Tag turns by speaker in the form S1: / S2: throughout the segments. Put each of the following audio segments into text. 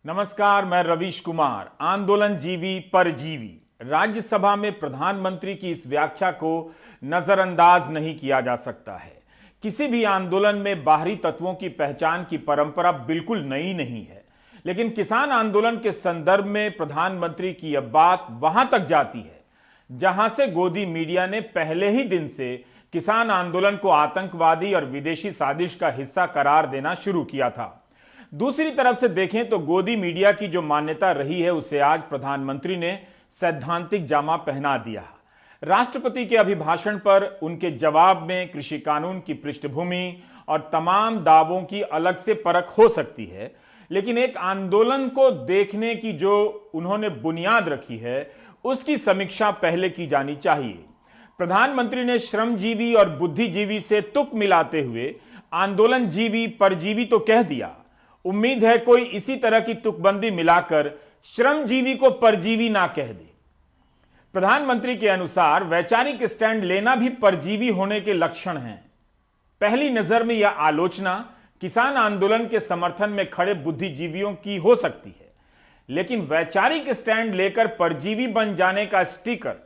S1: नमस्कार, मैं रवीश कुमार। आंदोलन जीवी परजीवी। राज्यसभा में प्रधानमंत्री की इस व्याख्या को नजरअंदाज नहीं किया जा सकता है। किसी भी आंदोलन में बाहरी तत्वों की पहचान की परंपरा बिल्कुल नई नहीं है, लेकिन किसान आंदोलन के संदर्भ में प्रधानमंत्री की यह बात वहां तक जाती है जहां से गोदी मीडिया ने पहले ही दिन से किसान आंदोलन को आतंकवादी और विदेशी साजिश का हिस्सा करार देना शुरू किया था। दूसरी तरफ से देखें तो गोदी मीडिया की जो मान्यता रही है उसे आज प्रधानमंत्री ने सैद्धांतिक जामा पहना दिया। राष्ट्रपति के अभिभाषण पर उनके जवाब में कृषि कानून की पृष्ठभूमि और तमाम दावों की अलग से परख हो सकती है, लेकिन एक आंदोलन को देखने की जो उन्होंने बुनियाद रखी है उसकी समीक्षा पहले की जानी चाहिए। प्रधानमंत्री ने श्रमजीवी और बुद्धिजीवी से तुक मिलाते हुए आंदोलन जीवी परजीवी तो कह दिया। उम्मीद है कोई इसी तरह की तुकबंदी मिलाकर श्रमजीवी को परजीवी ना कह दे। प्रधानमंत्री के अनुसार वैचारिक स्टैंड लेना भी परजीवी होने के लक्षण हैं। पहली नजर में यह आलोचना किसान आंदोलन के समर्थन में खड़े बुद्धिजीवियों की हो सकती है, लेकिन वैचारिक स्टैंड लेकर परजीवी बन जाने का स्टिकर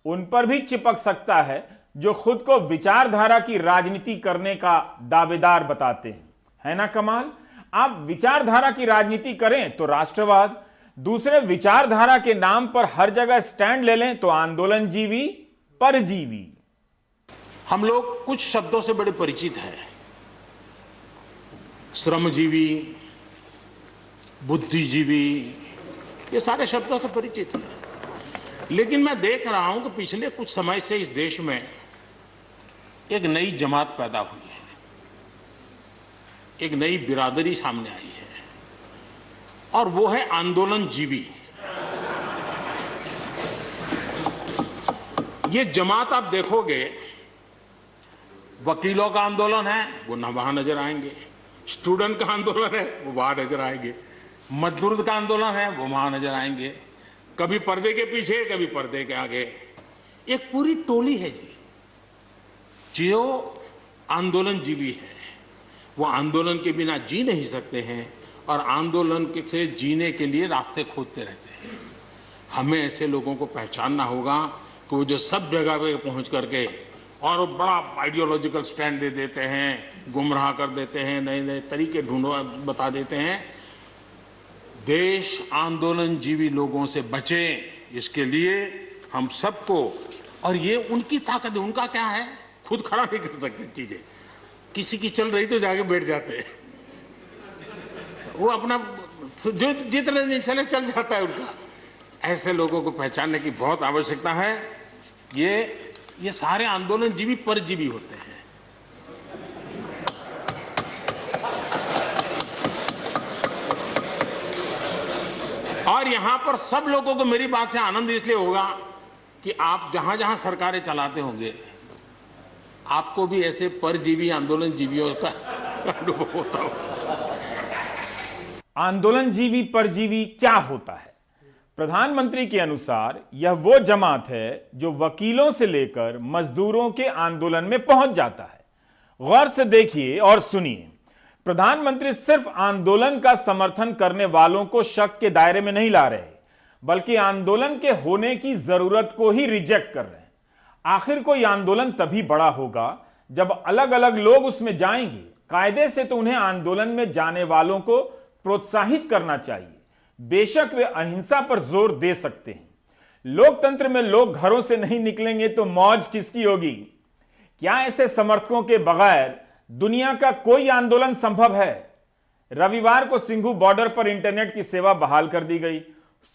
S1: उन पर भी चिपक सकता है जो खुद को विचारधारा की राजनीति करने का दावेदार बताते हैं। है ना कमाल? आप विचारधारा की राजनीति करें तो राष्ट्रवाद, दूसरे विचारधारा के नाम पर हर जगह स्टैंड ले लें तो आंदोलन जीवी परजीवी।
S2: हम लोग कुछ शब्दों से बड़े परिचित हैं, श्रमजीवी, बुद्धिजीवी, ये सारे शब्दों से परिचित हैं। लेकिन मैं देख रहा हूं कि पिछले कुछ समय से इस देश में एक नई जमात पैदा हुई है, एक नई बिरादरी सामने आई है, और वो है आंदोलन जीवी। ये जमात आप देखोगे, वकीलों का आंदोलन है वो ना वहां नजर आएंगे, स्टूडेंट का आंदोलन है वो वहां नजर आएंगे, मजदूर का आंदोलन है वो वहां नजर आएंगे, कभी पर्दे के पीछे कभी पर्दे के आगे। एक पूरी टोली है जी जो आंदोलन जीवी है। वो आंदोलन के बिना जी नहीं सकते हैं और आंदोलन से जीने के लिए रास्ते खोजते रहते हैं। हमें ऐसे लोगों को पहचानना होगा कि वो जो सब जगह पे पहुंच करके और बड़ा आइडियोलॉजिकल स्टैंड दे देते हैं, गुमराह कर देते हैं, नए नए तरीके बता देते हैं। देश आंदोलन जीवी लोगों से बचे, इसके लिए हम सबको, और ये उनकी ताकत है। उनका क्या है, खुद खड़ा नहीं कर सकते चीजें, किसी की चल रही तो जाके बैठ जाते हैं, वो अपना जो जितने दिन चले चल जाता है उनका। ऐसे लोगों को पहचानने की बहुत आवश्यकता है। ये सारे आंदोलन जीवी परजीवी होते हैं। और यहां पर सब लोगों को मेरी बात से आनंद इसलिए होगा कि आप जहां जहां सरकारें चलाते होंगे आपको भी ऐसे परजीवी आंदोलन जीवियों का अनुभव होता हो।
S1: आंदोलन जीवी परजीवी क्या होता है? प्रधानमंत्री के अनुसार यह वो जमात है जो वकीलों से लेकर मजदूरों के आंदोलन में पहुंच जाता है। गौर से देखिए और सुनिए। प्रधानमंत्री सिर्फ आंदोलन का समर्थन करने वालों को शक के दायरे में नहीं ला रहे, बल्कि आंदोलन के होने की जरूरत को ही रिजेक्ट कर रहे हैं। आखिर कोई आंदोलन तभी बड़ा होगा जब अलग अलग लोग उसमें जाएंगे। कायदे से तो उन्हें आंदोलन में जाने वालों को प्रोत्साहित करना चाहिए। बेशक वे अहिंसा पर जोर दे सकते हैं। लोकतंत्र में लोग घरों से नहीं निकलेंगे तो मौज किसकी होगी? क्या ऐसे समर्थकों के बगैर दुनिया का कोई आंदोलन संभव है? रविवार को सिंघू बॉर्डर पर इंटरनेट की सेवा बहाल कर दी गई।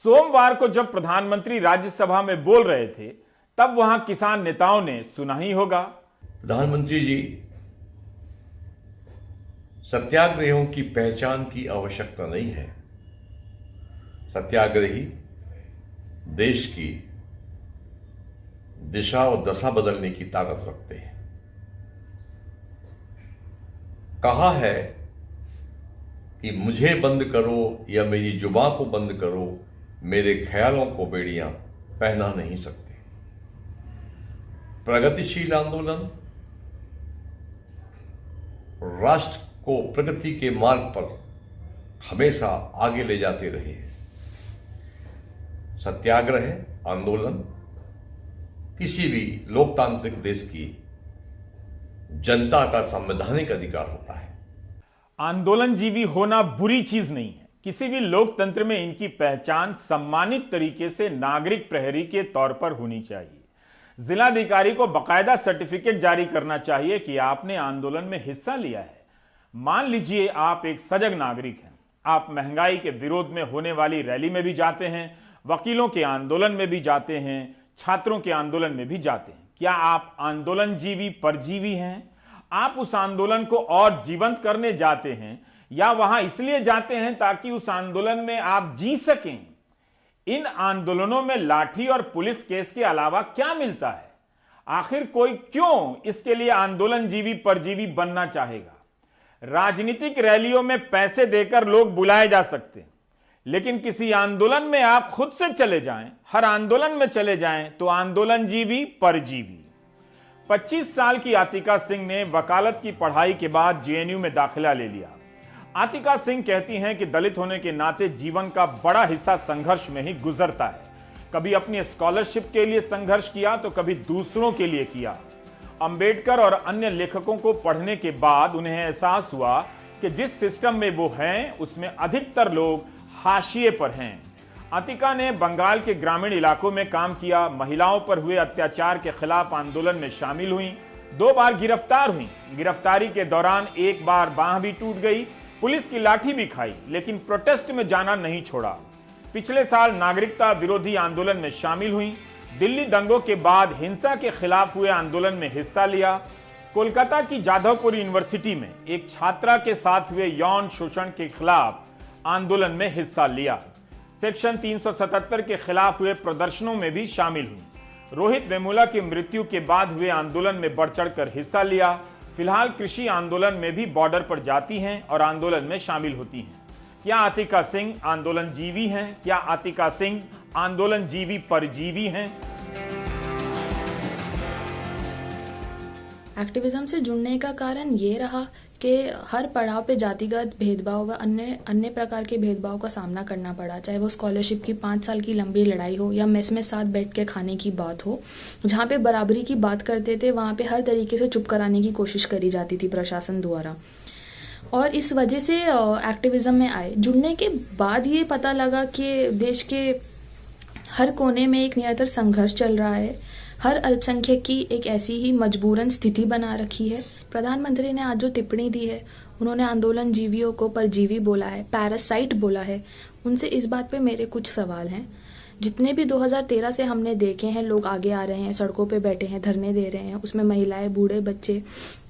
S1: सोमवार को जब प्रधानमंत्री राज्यसभा में बोल रहे थे तब वहां किसान नेताओं ने सुना ही होगा।
S3: प्रधानमंत्री जी, सत्याग्रहियों की पहचान की आवश्यकता नहीं है। सत्याग्रही देश की दिशा और दशा बदलने की ताकत रखते हैं। कहा है कि मुझे बंद करो या मेरी जुबां को बंद करो, मेरे ख्यालों को बेड़ियां पहना नहीं सकते। प्रगतिशील आंदोलन राष्ट्र को प्रगति के मार्ग पर हमेशा आगे ले जाते रहे हैं। सत्याग्रह, आंदोलन किसी भी लोकतांत्रिक देश की जनता का संवैधानिक अधिकार होता है।
S1: आंदोलनजीवी होना बुरी चीज नहीं है। किसी भी लोकतंत्र में इनकी पहचान सम्मानित तरीके से नागरिक प्रहरी के तौर पर होनी चाहिए। जिलाधिकारी को बाकायदा सर्टिफिकेट जारी करना चाहिए कि आपने आंदोलन में हिस्सा लिया है। मान लीजिए आप एक सजग नागरिक हैं, आप महंगाई के विरोध में होने वाली रैली में भी जाते हैं, वकीलों के आंदोलन में भी जाते हैं, छात्रों के आंदोलन में भी जाते हैं। क्या आप आंदोलनजीवी परजीवी हैं? आप उस आंदोलन को और जीवंत करने जाते हैं या वहां इसलिए जाते हैं ताकि उस आंदोलन में आप जी सकें? इन आंदोलनों में लाठी और पुलिस केस के अलावा क्या मिलता है? आखिर कोई क्यों इसके लिए आंदोलनजीवी परजीवी बनना चाहेगा? राजनीतिक रैलियों में पैसे देकर लोग बुलाए जा सकते हैं, लेकिन किसी आंदोलन में आप खुद से चले जाएं, हर आंदोलन में चले जाएं तो आंदोलनजीवी परजीवी। 25 साल की आतिका सिंह ने वकालत की पढ़ाई के बाद जेएनयू में दाखिला ले लिया। आतिका सिंह कहती हैं कि दलित होने के नाते जीवन का बड़ा हिस्सा संघर्ष में ही गुजरता है। कभी अपनी स्कॉलरशिप के लिए संघर्ष किया तो कभी दूसरों के लिए किया। अंबेडकर और अन्य लेखकों को पढ़ने के बाद उन्हें एहसास हुआ कि जिस सिस्टम में वो हैं उसमें अधिकतर लोग हाशिए पर हैं। आतिका ने बंगाल के ग्रामीण इलाकों में काम किया, महिलाओं पर हुए अत्याचार के खिलाफ आंदोलन में शामिल हुई, 2 बार गिरफ्तार हुई। गिरफ्तारी के दौरान एक बार बांह भी टूट गई, पुलिस की लाठी भी खाई, लेकिन प्रोटेस्ट में जाना नहीं छोड़ा। पिछले साल नागरिकता विरोधी आंदोलन में शामिल हुई। दिल्ली दंगों के बाद हिंसा के खिलाफ हुए आंदोलन में हिस्सा लिया। कोलकाता की जादवपुर यूनिवर्सिटी में एक छात्रा के साथ हुए यौन शोषण के खिलाफ आंदोलन में हिस्सा लिया। सेक्शन 377 के खिलाफ हुए प्रदर्शनों में भी शामिल हुई। रोहित वेमुला की मृत्यु के बाद हुए आंदोलन में बढ़ चढ़कर हिस्सा लिया। फिलहाल कृषि आंदोलन में भी बॉर्डर पर जाती हैं और आंदोलन में शामिल होती हैं। क्या आतिका सिंह आंदोलनजीवी हैं? क्या आतिका सिंह आंदोलनजीवी परजीवी हैं?
S4: एक्टिविज्म से जुड़ने का कारण ये रहा कि हर पड़ाव पे जातिगत भेदभाव व अन्य प्रकार के भेदभाव का सामना करना पड़ा, चाहे वो स्कॉलरशिप की 5 साल की लंबी लड़ाई हो या मेस में साथ बैठ के खाने की बात हो। जहाँ पे बराबरी की बात करते थे वहाँ पे हर तरीके से चुप कराने की कोशिश करी जाती थी प्रशासन द्वारा, और इस वजह से एक्टिविज्म में आए। जुड़ने के बाद ये पता लगा कि देश के हर कोने में एक निरंतर संघर्ष चल रहा है। हर अल्पसंख्यक की एक ऐसी ही मजबूरन स्थिति बना रखी है। प्रधानमंत्री ने आज जो टिप्पणी दी है, उन्होंने आंदोलन जीवियों को परजीवी बोला है, पैरासाइट बोला है। उनसे इस बात पे मेरे कुछ सवाल हैं। जितने भी 2013 से हमने देखे हैं लोग आगे आ रहे हैं, सड़कों पे बैठे हैं, धरने दे रहे हैं, उसमें महिलाएं, बूढ़े, बच्चे,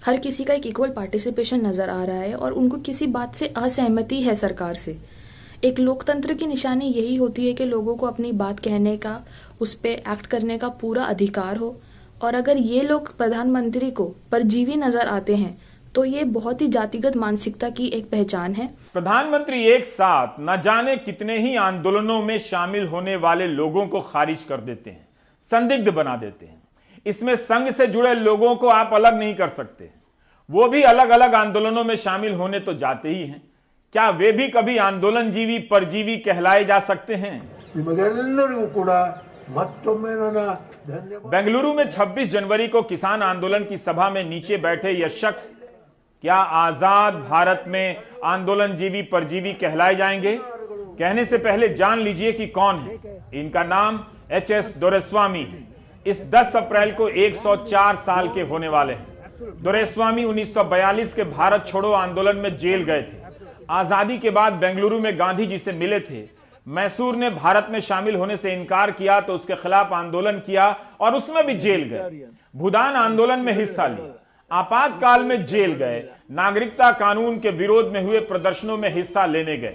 S4: हर किसी का एक इक्वल पार्टिसिपेशन नजर आ रहा है और उनको किसी बात से असहमति है सरकार से। एक लोकतंत्र की निशानी यही होती है कि लोगों को अपनी बात कहने का, उस पर एक्ट करने का पूरा अधिकार हो। और अगर ये लोग प्रधानमंत्री को परजीवी नजर आते हैं तो ये बहुत ही जातिगत मानसिकता की एक पहचान है।
S1: प्रधानमंत्री एक साथ न जाने कितने ही आंदोलनों में शामिल होने वाले लोगों को खारिज कर देते हैं, संदिग्ध बना देते हैं। इसमें संघ से जुड़े लोगों को आप अलग नहीं कर सकते। वो भी अलग अलग आंदोलनों में शामिल होने तो जाते ही हैं। क्या वे भी कभी आंदोलनजीवी परजीवी कहलाए जा सकते हैं? बेंगलुरु में 26 जनवरी को किसान आंदोलन की सभा में नीचे बैठे यह शख्स क्या आजाद भारत में आंदोलनजीवी परजीवी कहलाए जाएंगे? कहने से पहले जान लीजिए कि कौन है। इनका नाम एच.एस. दोरेस्वामी है। इस 10 अप्रैल को 104 साल के होने वाले हैं। दोरेस्वामी 1942 के भारत छोड़ो आंदोलन में जेल गए थे। आजादी के बाद बेंगलुरु में गांधी जी से मिले थे। मैसूर ने भारत में शामिल होने से इनकार किया तो उसके खिलाफ आंदोलन किया और उसमें भी जेल गए। भूदान आंदोलन में हिस्सा लिया, आपातकाल में जेल गए, नागरिकता कानून के विरोध में हुए प्रदर्शनों में हिस्सा लेने गए।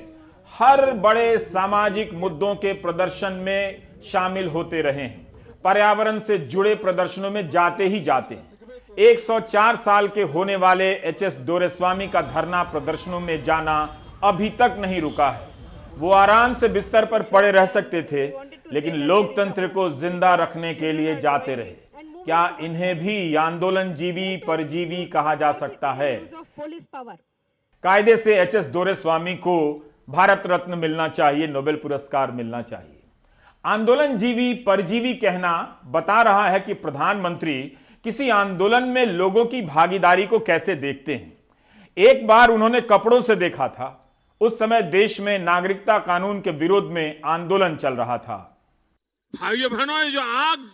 S1: हर बड़े सामाजिक मुद्दों के प्रदर्शन में शामिल होते रहे हैं। पर्यावरण से जुड़े प्रदर्शनों में जाते ही जाते हैं। 104 साल के होने वाले एच.एस. दोरेस्वामी का धरना प्रदर्शनों में जाना अभी तक नहीं रुका है। वो आराम से बिस्तर पर पड़े रह सकते थे, लेकिन लोकतंत्र को जिंदा रखने के लिए जाते रहे। क्या इन्हें भी आंदोलनजीवी परजीवी कहा जा सकता है? कायदे से एच.एस. दोरेस्वामी को भारत रत्न मिलना चाहिए, नोबेल पुरस्कार मिलना चाहिए। आंदोलन जीवी परजीवी कहना बता रहा है कि प्रधानमंत्री किसी आंदोलन में लोगों की भागीदारी को कैसे देखते हैं। एक बार उन्होंने कपड़ों से देखा था, उस समय देश में नागरिकता कानून के विरोध में आंदोलन चल रहा था।
S2: भाइयों बहनों, ये जो आग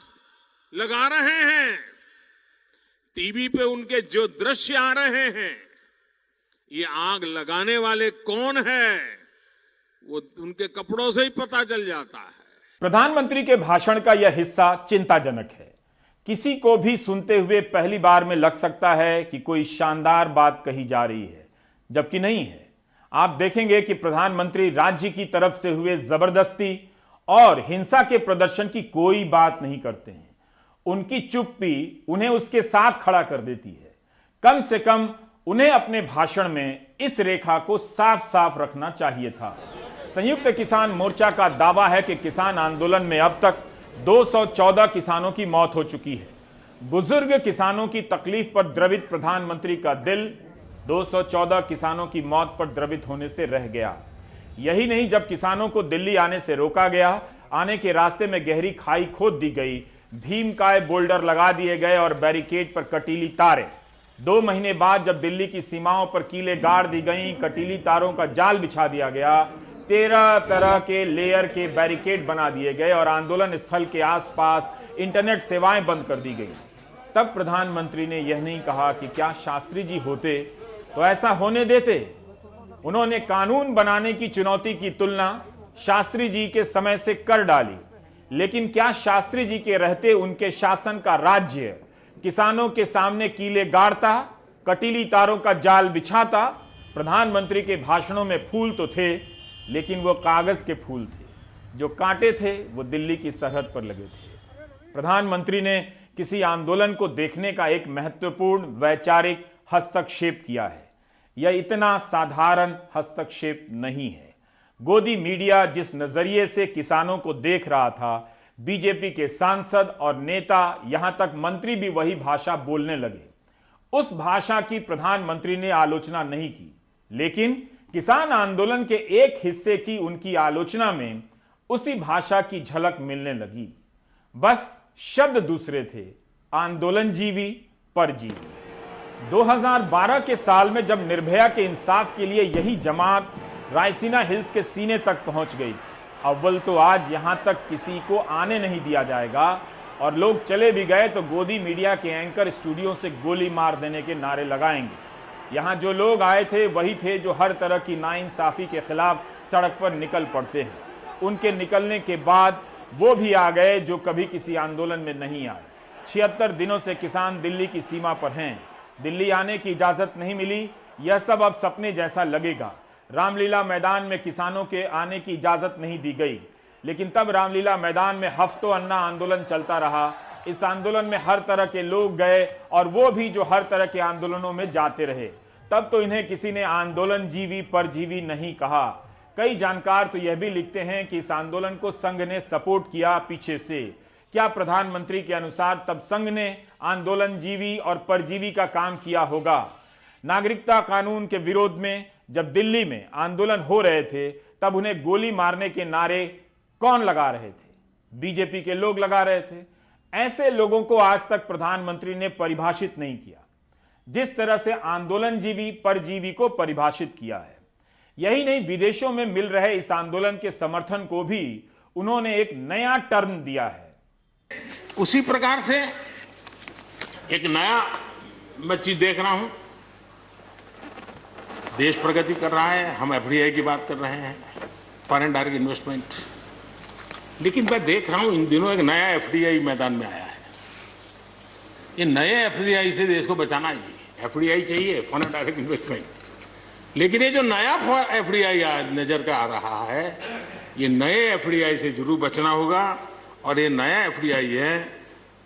S2: लगा रहे हैं, टीवी पे उनके जो दृश्य आ रहे हैं, ये आग लगाने वाले कौन है वो उनके कपड़ों से ही पता चल जाता है।
S1: प्रधानमंत्री के भाषण का यह हिस्सा चिंताजनक है। किसी को भी सुनते हुए पहली बार में लग सकता है कि कोई शानदार बात कही जा रही है, जबकि नहीं है। आप देखेंगे कि प्रधानमंत्री राज्य की तरफ से हुए जबरदस्ती और हिंसा के प्रदर्शन की कोई बात नहीं करते हैं। उनकी चुप्पी उन्हें उसके साथ खड़ा कर देती है। कम से कम उन्हें अपने भाषण में इस रेखा को साफ साफ रखना चाहिए था। संयुक्त किसान मोर्चा का दावा है कि किसान आंदोलन में अब तक 214 किसानों की मौत हो चुकी है। बुजुर्ग किसानों की तकलीफ पर द्रवित प्रधानमंत्री का दिल 214 किसानों की मौत पर द्रवित होने से रह गया। यही नहीं, जब किसानों को दिल्ली आने से रोका गया, आने के रास्ते में गहरी खाई खोद दी गई, भीमकाय बोल्डर लगा दिए गए और बैरिकेड पर कटीली तारें। 2 महीने बाद जब दिल्ली की सीमाओं पर कीले गाड़ दी गई, कटीली तारों का जाल बिछा दिया गया, 13 तरह के लेयर के बैरिकेड बना दिए गए और आंदोलन स्थल के आसपास इंटरनेट सेवाएं बंद कर दी गई, तब प्रधानमंत्री ने यह नहीं कहा कि क्या शास्त्री जी होते तो ऐसा होने देते। उन्होंने कानून बनाने की चुनौती की तुलना शास्त्री जी के समय से कर डाली, लेकिन क्या शास्त्री जी के रहते उनके शासन का राज्य किसानों के सामने कीले गाड़ता, कटीली तारों का जाल बिछाता? प्रधानमंत्री के भाषणों में फूल तो थे, लेकिन वो कागज के फूल थे। जो कांटे थे वो दिल्ली की सरहद पर लगे थे। प्रधानमंत्री ने किसी आंदोलन को देखने का एक महत्वपूर्ण वैचारिक हस्तक्षेप किया है। यह इतना साधारण हस्तक्षेप नहीं है। गोदी मीडिया जिस नजरिए से किसानों को देख रहा था, बीजेपी के सांसद और नेता, यहां तक मंत्री भी वही भाषा बोलने लगे। उस भाषा की प्रधानमंत्री ने आलोचना नहीं की, लेकिन किसान आंदोलन के एक हिस्से की उनकी आलोचना में उसी भाषा की झलक मिलने लगी। बस शब्द दूसरे थे, आंदोलन जीवी परजीवी। 2012 के साल में जब निर्भया के इंसाफ के लिए यही जमात रायसीना हिल्स के सीने तक पहुंच गई थी, अव्वल तो आज यहां तक किसी को आने नहीं दिया जाएगा, और लोग चले भी गए तो गोदी मीडिया के एंकर स्टूडियो से गोली मार देने के नारे लगाएंगे। यहां जो लोग आए थे वही थे जो हर तरह की नाइंसाफी के खिलाफ सड़क पर निकल पड़ते हैं। उनके निकलने के बाद वो भी आ गए जो कभी किसी आंदोलन में नहीं आए। 76 दिनों से किसान दिल्ली की सीमा पर हैं। दिल्ली आने की इजाजत नहीं मिली, यह सब अब सपने जैसा लगेगा। रामलीला मैदान में किसानों के आने की इजाजत नहीं दी गई, लेकिन तब रामलीला मैदान में हफ्तों अन्ना आंदोलन चलता रहा। इस आंदोलन में हर तरह के लोग गए, और वो भी जो हर तरह के आंदोलनों में जाते रहे। तब तो इन्हें किसी ने आंदोलन जीवी परजीवी नहीं कहा। कई जानकार तो यह भी लिखते हैं कि इस आंदोलन को संघ ने सपोर्ट किया पीछे से। क्या प्रधानमंत्री के अनुसार तब संघ ने आंदोलन जीवी और परजीवी का काम किया होगा? नागरिकता कानून के विरोध में जब दिल्ली में आंदोलन हो रहे थे, तब उन्हें गोली मारने के नारे कौन लगा रहे थे? बीजेपी के लोग लगा रहे थे। ऐसे लोगों को आज तक प्रधानमंत्री ने परिभाषित नहीं किया, जिस तरह से आंदोलन जीवी परजीवी को परिभाषित किया है। यही नहीं, विदेशों में मिल रहे इस आंदोलन के समर्थन को भी उन्होंने एक नया टर्म दिया है।
S2: उसी प्रकार से एक नया मैं चीज देख रहा हूं। देश प्रगति कर रहा है, हम एफडीआई की बात कर रहे हैं, फॉरेन डायरेक्ट इन्वेस्टमेंट, लेकिन मैं देख रहा हूं इन दिनों एक नया एफडीआई मैदान में आया है। ये नए एफडीआई से देश को बचाना चाहिए। एफडीआई चाहिए, फॉरेन डायरेक्ट इन्वेस्टमेंट, लेकिन ये जो नया एफडीआई नजर का आ रहा है, ये नए एफडीआई से जरूर बचना होगा। और ये नया एफडीआई है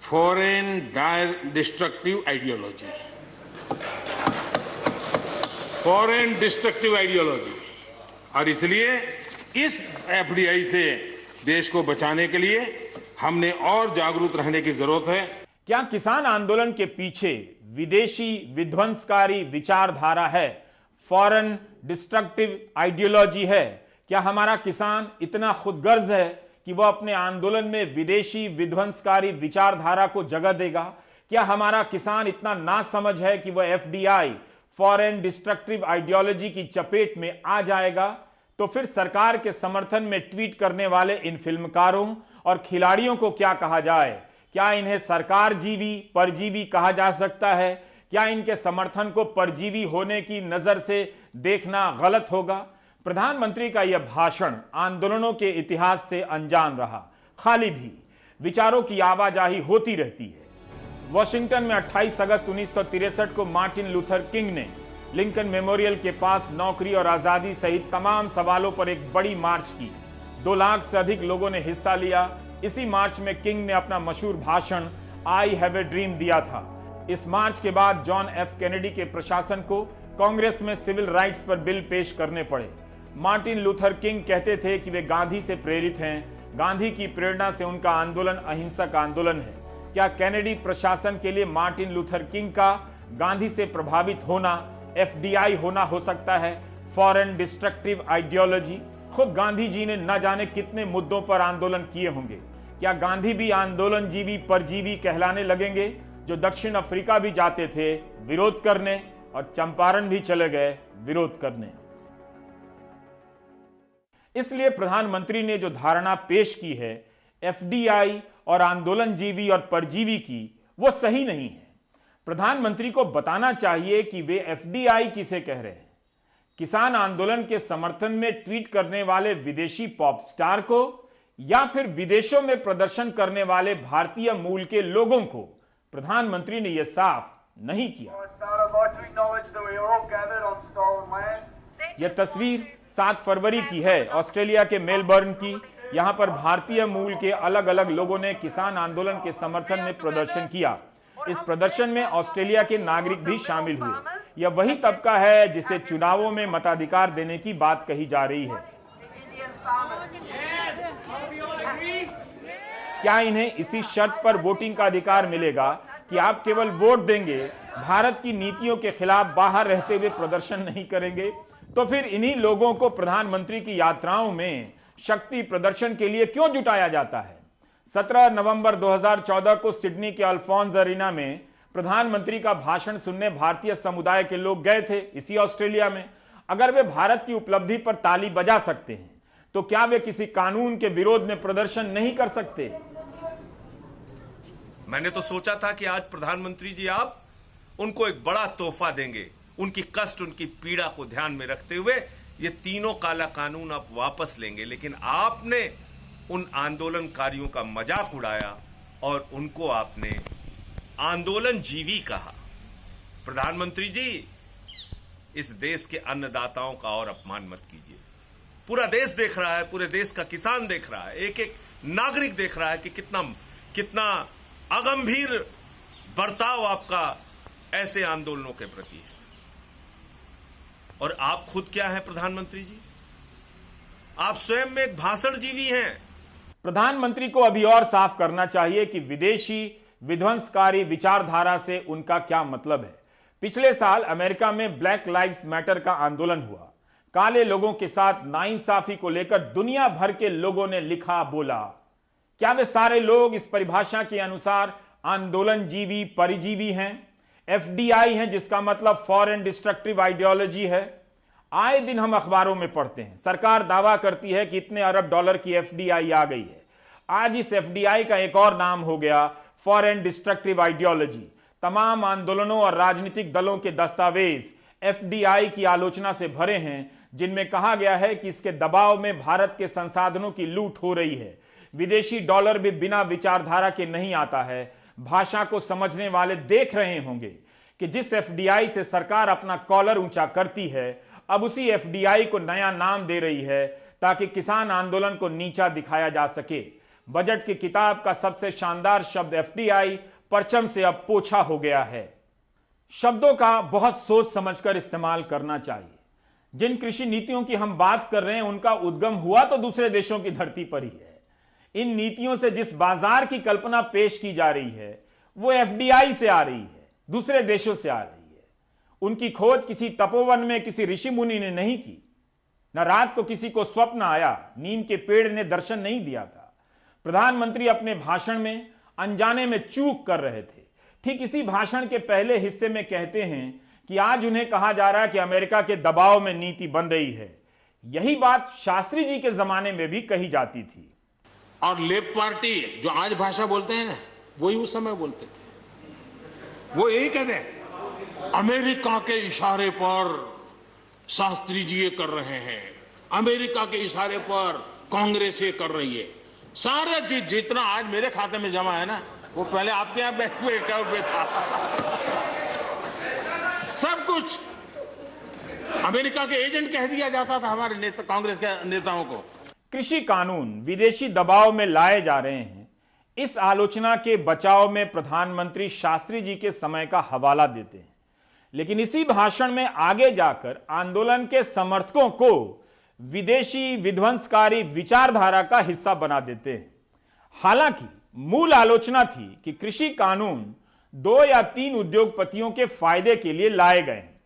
S2: foreign destructive ideology, foreign destructive ideology. और इसलिए इस एफडीआई से देश को बचाने के लिए हमने और जागरूक रहने की जरूरत है।
S1: क्या किसान आंदोलन के पीछे विदेशी विध्वंसकारी विचारधारा है? फॉरेन डिस्ट्रक्टिव आइडियोलॉजी है? क्या हमारा किसान इतना खुदगर्ज है कि वह अपने आंदोलन में विदेशी विध्वंसकारी विचारधारा को जगह देगा? क्या हमारा किसान इतना नासमझ है कि वह एफडीआई फॉरेन डिस्ट्रक्टिव आइडियोलॉजी की चपेट में आ जाएगा? तो फिर सरकार के समर्थन में ट्वीट करने वाले इन फिल्मकारों और खिलाड़ियों को क्या कहा जाए? क्या इन्हें सरकार जीवी परजीवी कहा जा सकता है? क्या इनके समर्थन को परजीवी होने की नजर से देखना गलत होगा? प्रधानमंत्री का यह भाषण आंदोलनों के इतिहास से अनजान रहा, खाली भी विचारों की आवाजाही होती रहती है। वॉशिंगटन में 28 अगस्त 1963 को मार्टिन लूथर किंग ने लिंकन मेमोरियल के पास नौकरी और आजादी सहित तमाम सवालों पर एक बड़ी मार्च की। 2 लाख से अधिक लोगों ने हिस्सा लिया। इसी मार्च में किंग ने अपना मशहूर भाषण आई हैव ए ड्रीम दिया था। इस मार्च के बाद जॉन एफ कैनेडी के प्रशासन को कांग्रेस में सिविल राइट्स पर बिल पेश करने पड़े। मार्टिन लूथर किंग कहते थे कि वे गांधी से प्रेरित हैं, गांधी की प्रेरणा से उनका आंदोलन अहिंसक आंदोलन है। क्या कैनेडी प्रशासन के लिए मार्टिन लूथर किंग का गांधी से प्रभावित होना एफडीआई होना हो सकता है, फॉरेन डिस्ट्रक्टिव आइडियोलॉजी? खुद गांधी जी ने न जाने कितने मुद्दों पर आंदोलन किए होंगे। क्या गांधी भी आंदोलन जीवी परजीवी कहलाने लगेंगे, जो दक्षिण अफ्रीका भी जाते थे विरोध करने और चंपारण भी चले गए विरोध करने? इसलिए प्रधानमंत्री ने जो धारणा पेश की है एफडीआई और आंदोलन जीवी और परजीवी की, वो सही नहीं है। प्रधानमंत्री को बताना चाहिए कि वे एफडीआई किसे कह रहे हैं। किसान आंदोलन के समर्थन में ट्वीट करने वाले विदेशी पॉप स्टार को, या फिर विदेशों में प्रदर्शन करने वाले भारतीय मूल के लोगों को? प्रधानमंत्री ने यह साफ नहीं किया। यह तस्वीर 7 फरवरी की है, ऑस्ट्रेलिया के मेलबर्न की। यहां पर भारतीय मूल के अलग अलग लोगों ने किसान आंदोलन के समर्थन में प्रदर्शन किया। इस प्रदर्शन में ऑस्ट्रेलिया के नागरिक भी शामिल हुए। यह वही तबका है जिसे चुनावों में मताधिकार देने की बात कही जा रही है। क्या इन्हें इसी शर्त पर वोटिंग का अधिकार मिलेगा कि आप केवल वोट देंगे, भारत की नीतियों के खिलाफ बाहर रहते हुए प्रदर्शन नहीं करेंगे? तो फिर इन्हीं लोगों को प्रधानमंत्री की यात्राओं में शक्ति प्रदर्शन के लिए क्यों जुटाया जाता है? 17 नवंबर 2014 को सिडनी के अल्फोंस अरीना में प्रधानमंत्री का भाषण सुनने भारतीय समुदाय के लोग गए थे, इसी ऑस्ट्रेलिया में। अगर वे भारत की उपलब्धि पर ताली बजा सकते हैं, तो क्या वे किसी कानून के विरोध में प्रदर्शन नहीं कर सकते?
S5: मैंने तो सोचा था कि आज प्रधानमंत्री जी आप उनको एक बड़ा तोहफा देंगे, उनकी कष्ट, उनकी पीड़ा को ध्यान में रखते हुए ये तीनों काला कानून आप वापस लेंगे। लेकिन आपने उन आंदोलनकारियों का मजाक उड़ाया और उनको आपने आंदोलन जीवी कहा। प्रधानमंत्री जी, इस देश के अन्नदाताओं का और अपमान मत कीजिए। पूरा देश देख रहा है, पूरे देश का किसान देख रहा है, एक एक नागरिक देख रहा है कि कितना अगंभीर बर्ताव आपका ऐसे आंदोलनों के प्रति है। और आप खुद क्या हैं प्रधानमंत्री जी? आप स्वयं में एक भाषण जीवी हैं।
S1: प्रधानमंत्री को अभी और साफ करना चाहिए कि विदेशी विध्वंसकारी विचारधारा से उनका क्या मतलब है। पिछले साल अमेरिका में ब्लैक लाइव्स मैटर का आंदोलन हुआ। काले लोगों के साथ नाइंसाफी को लेकर दुनिया भर के लोगों ने लिखा, बोला। क्या वे सारे लोग इस परिभाषा के अनुसार आंदोलन जीवी परिजीवी हैं? एफडीआई हैं, जिसका मतलब फॉरेन डिस्ट्रक्टिव आइडियोलॉजी है। आए दिन हम अखबारों में पढ़ते हैं, सरकार दावा करती है कि इतने अरब डॉलर की एफडीआई आ गई है। आज इस एफडीआई का एक और नाम हो गया फॉरेन डिस्ट्रक्टिव आइडियोलॉजी। तमाम आंदोलनों और राजनीतिक दलों के दस्तावेज एफडीआई की आलोचना से भरे हैं, जिनमें कहा गया है कि इसके दबाव में भारत के संसाधनों की लूट हो रही है। विदेशी डॉलर भी बिना विचारधारा के नहीं आता है। भाषा को समझने वाले देख रहे होंगे कि जिस एफडीआई से सरकार अपना कॉलर ऊंचा करती है, अब उसी एफडीआई को नया नाम दे रही है ताकि किसान आंदोलन को नीचा दिखाया जा सके। बजट की किताब का सबसे शानदार शब्द एफडीआई परचम से अब पोछा हो गया है। शब्दों का बहुत सोच समझकर इस्तेमाल करना चाहिए। जिन कृषि नीतियों की हम बात कर रहे हैं, उनका उद्गम हुआ तो दूसरे देशों की धरती पर ही है। इन नीतियों से जिस बाजार की कल्पना पेश की जा रही है, वो एफडीआई से आ रही है, दूसरे देशों से आ रही है। उनकी खोज किसी तपोवन में किसी ऋषि मुनि ने नहीं की। न रात को किसी को स्वप्न आया, नीम के पेड़ ने दर्शन नहीं दिया था। प्रधानमंत्री अपने भाषण में अनजाने में चूक कर रहे थे। ठीक इसी भाषण के पहले हिस्से में कहते हैं कि आज उन्हें कहा जा रहा है कि अमेरिका के दबाव में नीति बन रही है। यही बात शास्त्री जी के जमाने में भी कही जाती थी।
S2: और लेफ्ट पार्टी जो आज भाषा बोलते हैं ना, वही उस समय बोलते थे। वो यही कहते हैं, अमेरिका के इशारे पर शास्त्री जी ये कर रहे हैं, अमेरिका के इशारे पर कांग्रेस ये कर रही है। सारे जितना आज मेरे खाते में जमा है ना, वो पहले आपके यहाँ बैंक में अकाउंट में था। सब कुछ अमेरिका के एजेंट कह दिया जाता था हमारे नेता, कांग्रेस के नेताओं को।
S1: कृषि कानून विदेशी दबाव में लाए जा रहे हैं, इस आलोचना के बचाव में प्रधानमंत्री शास्त्री जी के समय का हवाला देते हैं, लेकिन इसी भाषण में आगे जाकर आंदोलन के समर्थकों को विदेशी विध्वंसकारी विचारधारा का हिस्सा बना देते हैं। हालांकि मूल आलोचना थी कि कृषि कानून 2 या 3 उद्योगपतियों के फायदे के लिए लाए गए हैं।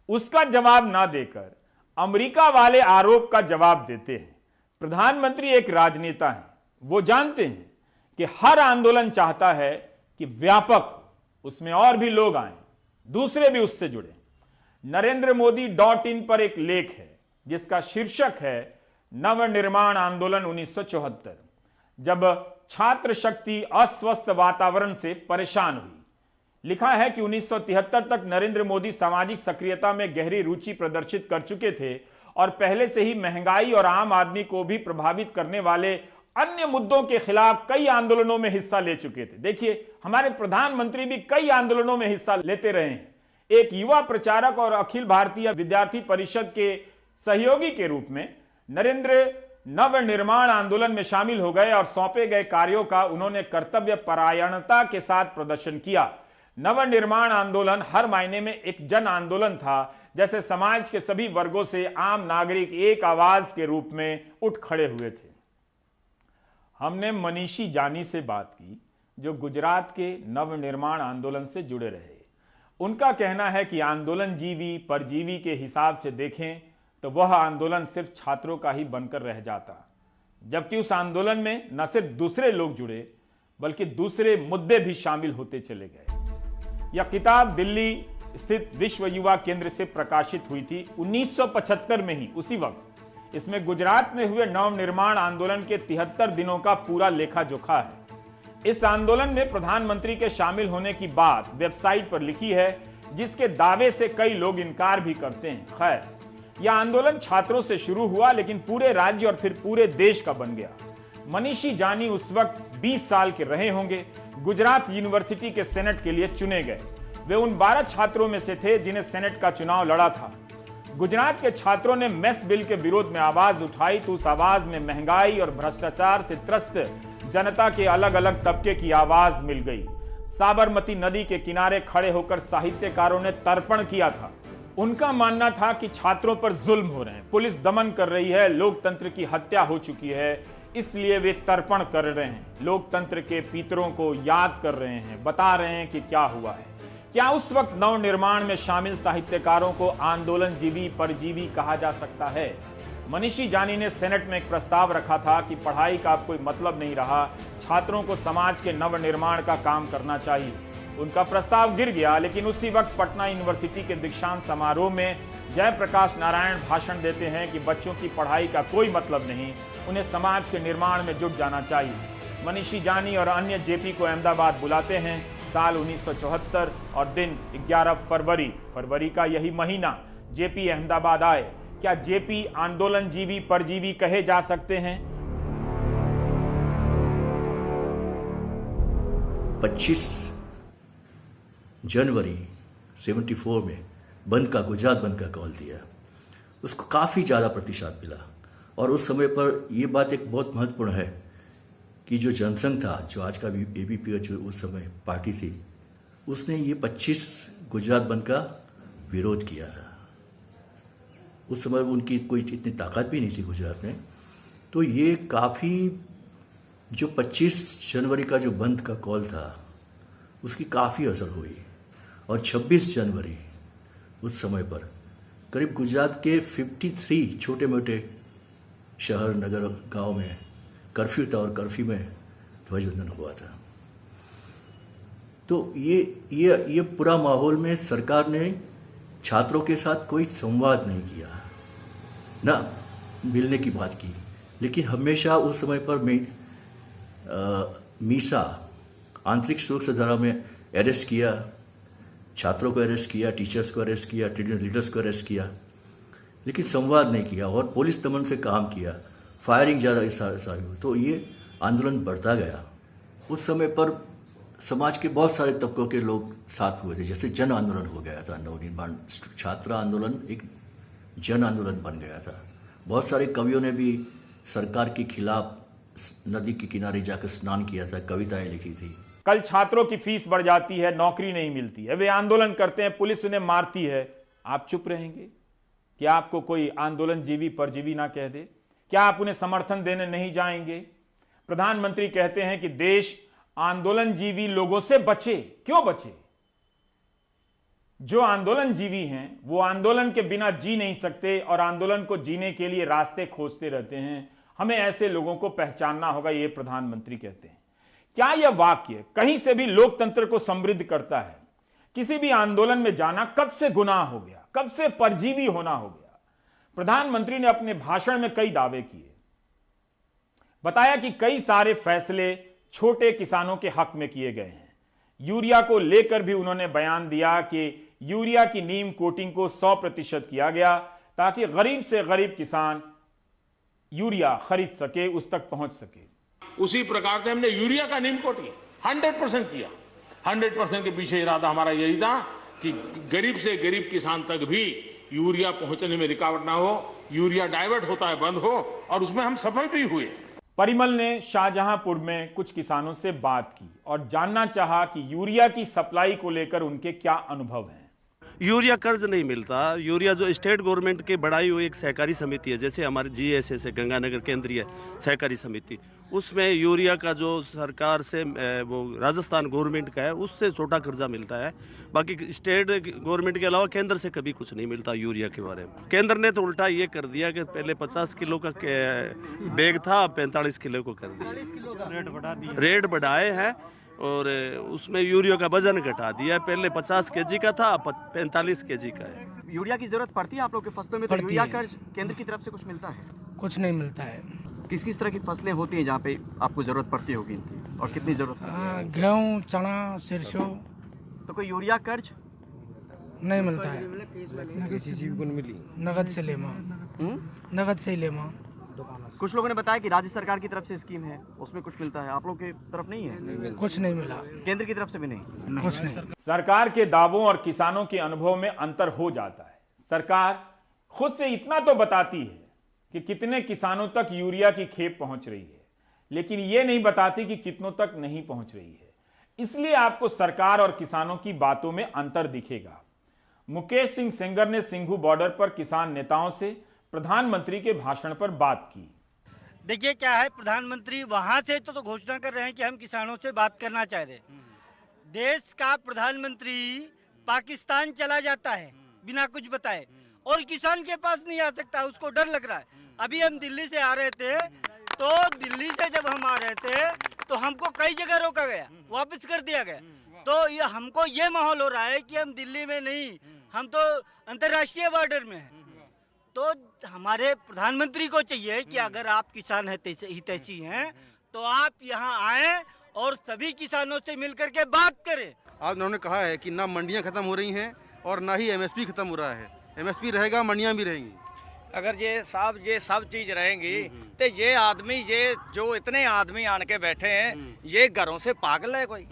S1: उसका जवाब ना देकर अमेरिका वाले आरोप का जवाब देते हैं। प्रधानमंत्री एक राजनेता हैं, वो जानते हैं कि हर आंदोलन चाहता है कि व्यापक हो, उसमें और भी लोग आए, दूसरे भी उससे जुड़े। NarendraModi.in पर एक लेख है जिसका शीर्षक है नवनिर्माण आंदोलन 1974, जब छात्र शक्ति अस्वस्थ वातावरण से परेशान हुई। लिखा है कि 1973 तक नरेंद्र मोदी सामाजिक सक्रियता में गहरी रुचि प्रदर्शित कर चुके थे और पहले से ही महंगाई और आम आदमी को भी प्रभावित करने वाले अन्य मुद्दों के खिलाफ कई आंदोलनों में हिस्सा ले चुके थे। देखिए, हमारे प्रधानमंत्री भी कई आंदोलनों में हिस्सा लेते रहे हैं। एक युवा प्रचारक और अखिल भारतीय विद्यार्थी परिषद के सहयोगी के रूप में नरेंद्र नवनिर्माण आंदोलन में शामिल हो गए और सौंपे गए कार्यों का उन्होंने कर्तव्य परायणता के साथ प्रदर्शन किया। नवनिर्माण आंदोलन हर मायने में एक जन आंदोलन था, जैसे समाज के सभी वर्गों से आम नागरिक एक आवाज के रूप में उठ खड़े हुए थे। हमने मनीषी जानी से बात की, जो गुजरात के नवनिर्माण आंदोलन से जुड़े रहे। उनका कहना है कि आंदोलन जीवी परजीवी के हिसाब से देखें तो वह आंदोलन सिर्फ छात्रों का ही बनकर रह जाता, जबकि उस आंदोलन में न सिर्फ दूसरे लोग जुड़े बल्कि दूसरे मुद्दे भी शामिल होते चले गए। यह किताब दिल्ली स्थित विश्व युवा केंद्र से प्रकाशित हुई थी 1975 में ही। उसी वक्त इसमें गुजरात में हुए नवनिर्माण आंदोलन के 73 दिनों का पूरा लेखा जोखा है। इस आंदोलन में प्रधानमंत्री के शामिल होने की बात वेबसाइट पर लिखी है, जिसके दावे से कई लोग इनकार भी करते हैं। खैर, यह आंदोलन छात्रों से शुरू हुआ, लेकिन पूरे राज्य और फिर पूरे देश का बन गया। मनीषी जानी उस वक्त 20 साल के रहे होंगे। गुजरात यूनिवर्सिटी के सेनेट के लिए चुने गए। वे उन 12 छात्रों में से थे जिन्हें सेनेट का चुनाव लड़ा था। गुजरात के छात्रों ने मेस बिल के विरोध में आवाज उठाई तो उस आवाज में महंगाई और भ्रष्टाचार से त्रस्त जनता के अलग अलग तबके की आवाज मिल गई। साबरमती नदी के किनारे खड़े होकर साहित्यकारों ने तर्पण किया था। उनका मानना था कि छात्रों पर जुल्म हो रहे हैं, पुलिस दमन कर रही है, लोकतंत्र की हत्या हो चुकी है, इसलिए वे तर्पण कर रहे हैं, लोकतंत्र के पितरों को याद कर रहे हैं, बता रहे हैं कि क्या हुआ है। क्या उस वक्त नवनिर्माण में शामिल साहित्यकारों को आंदोलन जीवी परजीवी कहा जा सकता है? मनीषी जानी ने सेनेट में एक प्रस्ताव रखा था कि पढ़ाई का अब कोई मतलब नहीं रहा, छात्रों को समाज के नवनिर्माण का काम करना चाहिए। उनका प्रस्ताव गिर गया, लेकिन उसी वक्त पटना यूनिवर्सिटी के दीक्षांत समारोह में जयप्रकाश नारायण भाषण देते हैं कि बच्चों की पढ़ाई का कोई मतलब नहीं, उन्हें समाज के निर्माण में जुट जाना चाहिए। मनीषी जानी और अन्य जेपी को अहमदाबाद बुलाते हैं। साल 1974 और दिन 11 फरवरी का यही महीना जेपी अहमदाबाद आए। क्या जेपी आंदोलन जीवी परजीवी कहे जा सकते हैं?
S6: 25 जनवरी 74 में बंद का, गुजरात बंद का कॉल दिया। उसको काफ़ी ज़्यादा प्रतिशत मिला और उस समय पर यह बात एक बहुत महत्वपूर्ण है कि जो जनसंघ था, जो आज का एबीपी जो उस समय पार्टी थी, उसने ये 25 गुजरात बंद का विरोध किया था। उस समय उनकी कोई इतनी ताकत भी नहीं थी गुजरात में। तो ये काफ़ी, जो 25 जनवरी का जो बंद का कॉल था, उसकी काफ़ी असर हुई। और 26 जनवरी उस समय पर करीब गुजरात के 53 छोटे मोटे शहर नगर गांव में कर्फ्यू था और कर्फ्यू में ध्वजवंदन हुआ था। तो ये पूरा माहौल में सरकार ने छात्रों के साथ कोई संवाद नहीं किया, ना मिलने की बात की, लेकिन हमेशा उस समय पर मीसा आंतरिक सुरक्षा धारा में अरेस्ट किया, छात्रों को अरेस्ट किया, टीचर्स को अरेस्ट किया, स्टूडेंट लीडर्स को अरेस्ट किया, लेकिन संवाद नहीं किया और पुलिस दमन से काम किया, फायरिंग ज़्यादा सारी हुई। तो ये आंदोलन बढ़ता गया। उस समय पर समाज के बहुत सारे तबकों के लोग साथ हुए थे, जैसे जन आंदोलन हो गया था, नवनिर्माण छात्र आंदोलन एक जन आंदोलन बन गया था। बहुत सारे कवियों ने भी सरकार के खिलाफ नदी के किनारे जाकर स्नान किया था, कविताएं लिखी थी।
S1: कल छात्रों की फीस बढ़ जाती है, नौकरी नहीं मिलती है, वे आंदोलन करते हैं, पुलिस उन्हें मारती है, आप चुप रहेंगे? क्या आपको कोई आंदोलन जीवी परजीवी ना कह दे? क्या आप उन्हें समर्थन देने नहीं जाएंगे? प्रधानमंत्री कहते हैं कि देश आंदोलन जीवी लोगों से बचे। क्यों बचे? जो आंदोलन जीवी हैं वो आंदोलन के बिना जी नहीं सकते और आंदोलन को जीने के लिए रास्ते खोजते रहते हैं। हमें ऐसे लोगों को पहचानना होगा, ये प्रधानमंत्री कहते हैं। क्या यह वाक्य कहीं से भी लोकतंत्र को समृद्ध करता है? किसी भी आंदोलन में जाना कब से गुनाह हो गया, कब से परजीवी होना हो गया? प्रधानमंत्री ने अपने भाषण में कई दावे किए, बताया कि कई सारे फैसले छोटे किसानों के हक में किए गए हैं। यूरिया को लेकर भी उन्होंने बयान दिया कि यूरिया की नीम कोटिंग को 100% किया गया ताकि गरीब से गरीब किसान यूरिया खरीद सके, उस तक पहुंच सके।
S2: उसी प्रकार से हमने यूरिया का नीम कोटिंग 100% किया। 100% के पीछे इरादा हमारा यही था कि गरीब से गरीब किसान तक भी यूरिया पहुंचने में रुकावट ना हो, यूरिया डाइवर्ट होता है बंद हो, और उसमें हम सफल भी हुए।
S1: परिमल ने शाहजहांपुर में कुछ किसानों से बात की और जानना चाहा कि यूरिया की सप्लाई को लेकर उनके क्या अनुभव हैं।
S7: यूरिया कर्ज नहीं मिलता। यूरिया जो स्टेट गवर्नमेंट की बढ़ाई हुई एक सहकारी समिति है, जैसे हमारे GSS है, गंगानगर केंद्रीय सहकारी समिति, उसमें यूरिया का जो सरकार से वो राजस्थान गवर्नमेंट का है उससे छोटा कर्जा मिलता है। बाकी स्टेट गवर्नमेंट के अलावा केंद्र से कभी कुछ नहीं मिलता यूरिया के बारे में। केंद्र ने तो उल्टा ये कर दिया कि पहले 50 किलो का बैग था, 45 किलो को कर दिया, रेट बढ़ाए हैं और उसमें यूरिया का वजन घटा दिया। पहले 50 kg का था, 45 kg का है।
S8: यूरिया की जरूरत पड़ती है आप लोग के फसलों में? तो यूरिया कर्ज केंद्र की तरफ से कुछ मिलता है?
S9: कुछ नहीं मिलता है।
S8: किस किस तरह की फसलें होती हैं जहाँ पे आपको जरूरत पड़ती होगी इनकी, और कितनी जरूरत पड़ती है?
S9: गेहूँ, चना, सरसों।
S8: तो कोई यूरिया कर्ज
S9: नहीं मिलता है, नगद से लेमा, नगद से ही लेमा।
S8: कुछ लोगों ने बताया कि राज्य सरकार की तरफ से स्कीम है, उसमें कुछ मिलता है, आप लोग की तरफ नहीं है?
S9: कुछ नहीं मिला,
S8: केंद्र की तरफ से भी नहीं?
S9: कुछ नहीं।
S1: सरकार के दावों और किसानों के अनुभव में अंतर हो जाता है। सरकार खुद से इतना तो बताती है कि कितने किसानों तक यूरिया की खेप पहुंच रही है, लेकिन यह नहीं बताती कि कितनों तक नहीं पहुंच रही है। इसलिए आपको सरकार और किसानों की बातों में अंतर दिखेगा। मुकेश सिंह सेंगर ने सिंघू बॉर्डर पर किसान नेताओं से प्रधानमंत्री के भाषण पर बात की।
S10: देखिए क्या है, प्रधानमंत्री वहां से तो घोषणा कर रहे हैं कि हम किसानों से बात करना चाह रहे हैं। देश का प्रधानमंत्री पाकिस्तान चला जाता है बिना कुछ बताए और किसान के पास नहीं आ सकता, उसको डर लग रहा है। अभी हम दिल्ली से आ रहे थे, तो दिल्ली से जब हम आ रहे थे तो हमको कई जगह रोका गया, वापस कर दिया गया। तो ये हमको ये माहौल हो रहा है कि हम दिल्ली में नहीं, हम तो अंतर्राष्ट्रीय बॉर्डर में हैं। तो हमारे प्रधानमंत्री को चाहिए कि अगर आप किसान हितैषी हैं तो आप यहाँ आएं और सभी किसानों से मिलकर के बात करें।
S11: आज उन्होंने कहा है कि ना मंडियाँ खत्म हो रही हैं और ना ही MSP खत्म हो रहा है। MSP रहेगा, मंडियाँ भी रहेंगी।
S12: अगर ये सब चीज रहेंगी तो ये आदमी, ये जो इतने आदमी आन के बैठे हैं, ये घरों से पागल है कोई?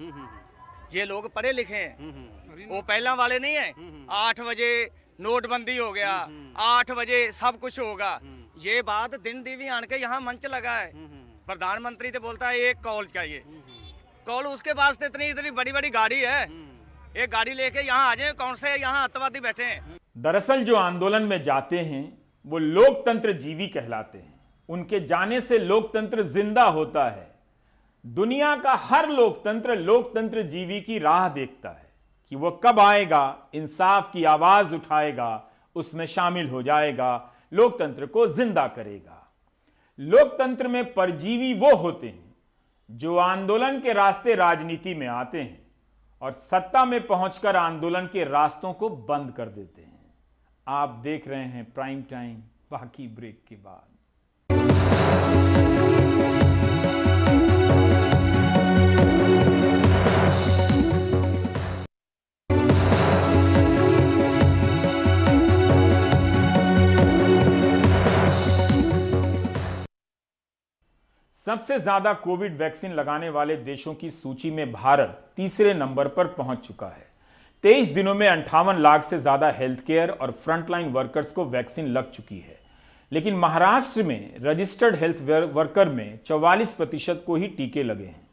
S12: ये लोग पढ़े लिखे हैं, वो पहला वाले नहीं है। 8 बजे नोटबंदी हो गया, 8 बजे सब कुछ होगा। ये बात दिन दीवी आन के यहाँ मंच लगा है। प्रधानमंत्री तो बोलता है एक कॉल चाहिए, कॉल उसके पास तो इतनी बड़ी बड़ी गाड़ी है, एक गाड़ी लेके यहाँ आ जाए। कौन से यहाँ अतवादी बैठे हैं?
S1: दरअसल जो आंदोलन में जाते हैं वो लोकतंत्र जीवी कहलाते हैं। उनके जाने से लोकतंत्र जिंदा होता है। दुनिया का हर लोकतंत्र लोकतंत्र जीवी की राह देखता है। कि वो कब आएगा, इंसाफ की आवाज उठाएगा, उसमें शामिल हो जाएगा, लोकतंत्र को जिंदा करेगा। लोकतंत्र में परजीवी वो होते हैं जो आंदोलन के रास्ते राजनीति में आते हैं और सत्ता में पहुंचकर आंदोलन के रास्तों को बंद कर देते हैं। आप देख रहे हैं प्राइम टाइम, बाकी ब्रेक के बाद। सबसे ज्यादा कोविड वैक्सीन लगाने वाले देशों की सूची में भारत तीसरे नंबर पर पहुंच चुका है। 23 दिनों में 58 लाख से ज्यादा हेल्थ केयर और फ्रंटलाइन वर्कर्स को वैक्सीन लग चुकी है। लेकिन महाराष्ट्र में रजिस्टर्ड हेल्थ वर्कर में 44% को ही टीके लगे हैं।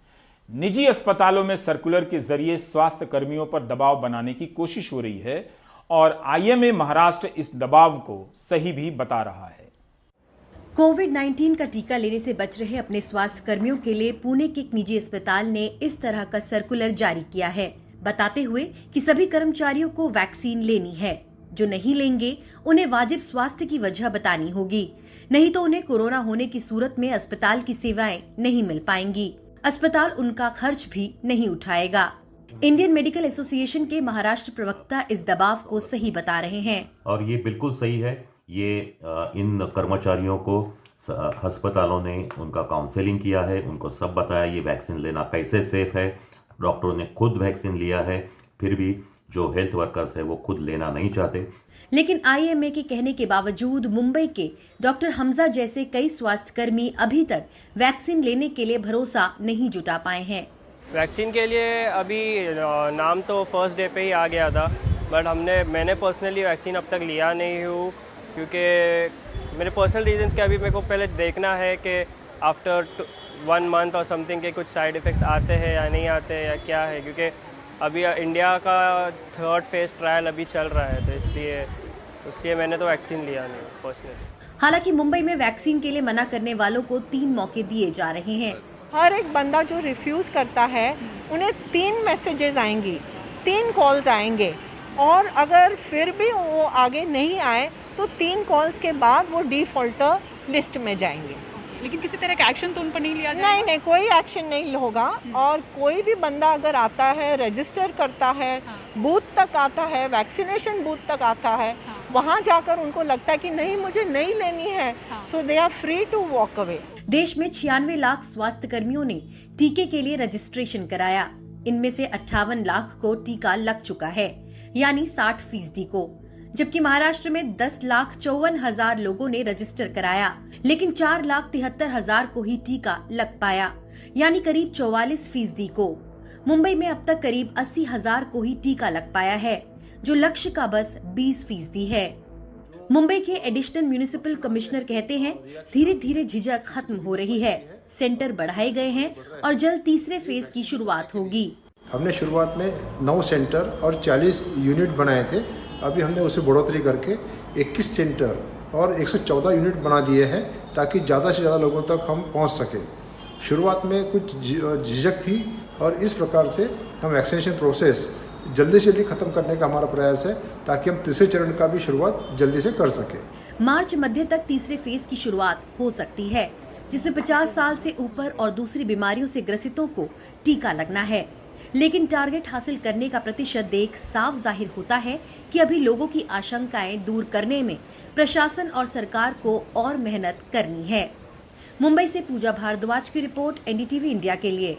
S1: निजी अस्पतालों में सर्कुलर के जरिए स्वास्थ्य कर्मियों पर दबाव बनाने की कोशिश हो रही है और आईएमए महाराष्ट्र इस दबाव को सही भी बता रहा है।
S13: कोविड-19 का टीका लेने से बच रहे अपने स्वास्थ्य कर्मियों के लिए पुणे के एक निजी अस्पताल ने इस तरह का सर्कुलर जारी किया है, बताते हुए कि सभी कर्मचारियों को वैक्सीन लेनी है। जो नहीं लेंगे उन्हें वाजिब स्वास्थ्य की वजह बतानी होगी, नहीं तो उन्हें कोरोना होने की सूरत में अस्पताल की सेवाएं नहीं मिल पाएंगी। अस्पताल उनका खर्च भी नहीं उठाएगा। इंडियन मेडिकल एसोसिएशन के महाराष्ट्र प्रवक्ता इस दबाव को सही बता रहे हैं।
S14: और ये बिल्कुल सही है। ये इन कर्मचारियों को अस्पतालों ने उनका काउंसलिंग किया है, उनको सब बताया ये वैक्सीन लेना कैसे सेफ है। डॉक्टरों ने खुद वैक्सीन लिया है, फिर भी जो हेल्थ वर्कर्स है वो खुद लेना नहीं चाहते।
S13: लेकिन आईएमए के कहने के बावजूद मुंबई के डॉक्टर हमजा जैसे कई स्वास्थ्य कर्मी अभी तक वैक्सीन लेने के लिए भरोसा नहीं जुटा पाए हैं।
S15: वैक्सीन के लिए अभी नाम तो फर्स्ट डे पे ही आ गया था, बट मैंने पर्सनली वैक्सीन अब तक लिया नहीं हूँ, क्योंकि मेरे पर्सनल रीजंस के अभी मेरे को पहले देखना है कि आफ्टर 1 मंथ और समथिंग के कुछ साइड इफ़ेक्ट्स आते हैं या नहीं आते हैं या क्या है, क्योंकि अभी इंडिया का 3rd फेज ट्रायल अभी चल रहा है, तो इसलिए मैंने तो वैक्सीन लिया नहीं पर्सनली।
S13: हालांकि मुंबई में वैक्सीन के लिए मना करने वालों को 3 मौके दिए जा रहे हैं।
S16: हर एक बंदा जो रिफ्यूज़ करता है उन्हें 3 मैसेजेस आएंगी, 3 कॉल्स आएंगे, और अगर फिर भी वो आगे नहीं आए तो 3 कॉल्स के बाद वो डिफॉल्टर लिस्ट में जाएंगे।
S17: लेकिन किसी तरह का एक्शन तो उन पर नहीं लिया जाएगा?
S16: नहीं, कोई एक्शन नहीं होगा। और कोई भी बंदा अगर आता है, रजिस्टर करता है, बूथ तक आता है, वैक्सीनेशन बूथ तक आता है, वहाँ जाकर उनको लगता है कि नहीं मुझे नहीं लेनी है, so they are free to walk away.
S13: देश में 96 लाख स्वास्थ्य कर्मियों ने टीके के लिए रजिस्ट्रेशन कराया। इनमें से 58 लाख को टीका लग चुका है, यानी 60% को, जबकि महाराष्ट्र में 10,54,000 लोगों ने रजिस्टर कराया, लेकिन 4,73,000 को ही टीका लग पाया, यानी करीब 44% को। मुंबई में अब तक करीब 80,000 को ही टीका लग पाया है, जो लक्ष्य का बस 20% है। मुंबई के एडिशनल म्युनिसिपल कमिश्नर कहते हैं धीरे धीरे झिझक खत्म हो रही है, सेंटर बढ़ाए गए हैं और जल्द तीसरे फेज की शुरुआत होगी।
S18: हमने शुरुआत में 9 सेंटर और 40 यूनिट बनाए थे, अभी हमने उसे बढ़ोतरी करके 21 सेंटर और 114 यूनिट बना दिए हैं, ताकि ज़्यादा से ज़्यादा लोगों तक हम पहुंच सकें। शुरुआत में कुछ झिझक थी और इस प्रकार से हम वैक्सीनेशन प्रोसेस जल्दी से जल्दी खत्म करने का हमारा प्रयास है, ताकि हम तीसरे चरण का भी शुरुआत जल्दी से कर सकें।
S13: मार्च मध्य तक तीसरे फेज की शुरुआत हो सकती है, जिसमें 50 साल से ऊपर और दूसरी बीमारियों से ग्रसितों को टीका लगना है। लेकिन टारगेट हासिल करने का प्रतिशत देख साफ जाहिर होता है कि अभी लोगों की आशंकाएं दूर करने में प्रशासन और सरकार को और मेहनत करनी है। मुंबई से पूजा भारद्वाज की रिपोर्ट, एनडीटीवी इंडिया के लिए।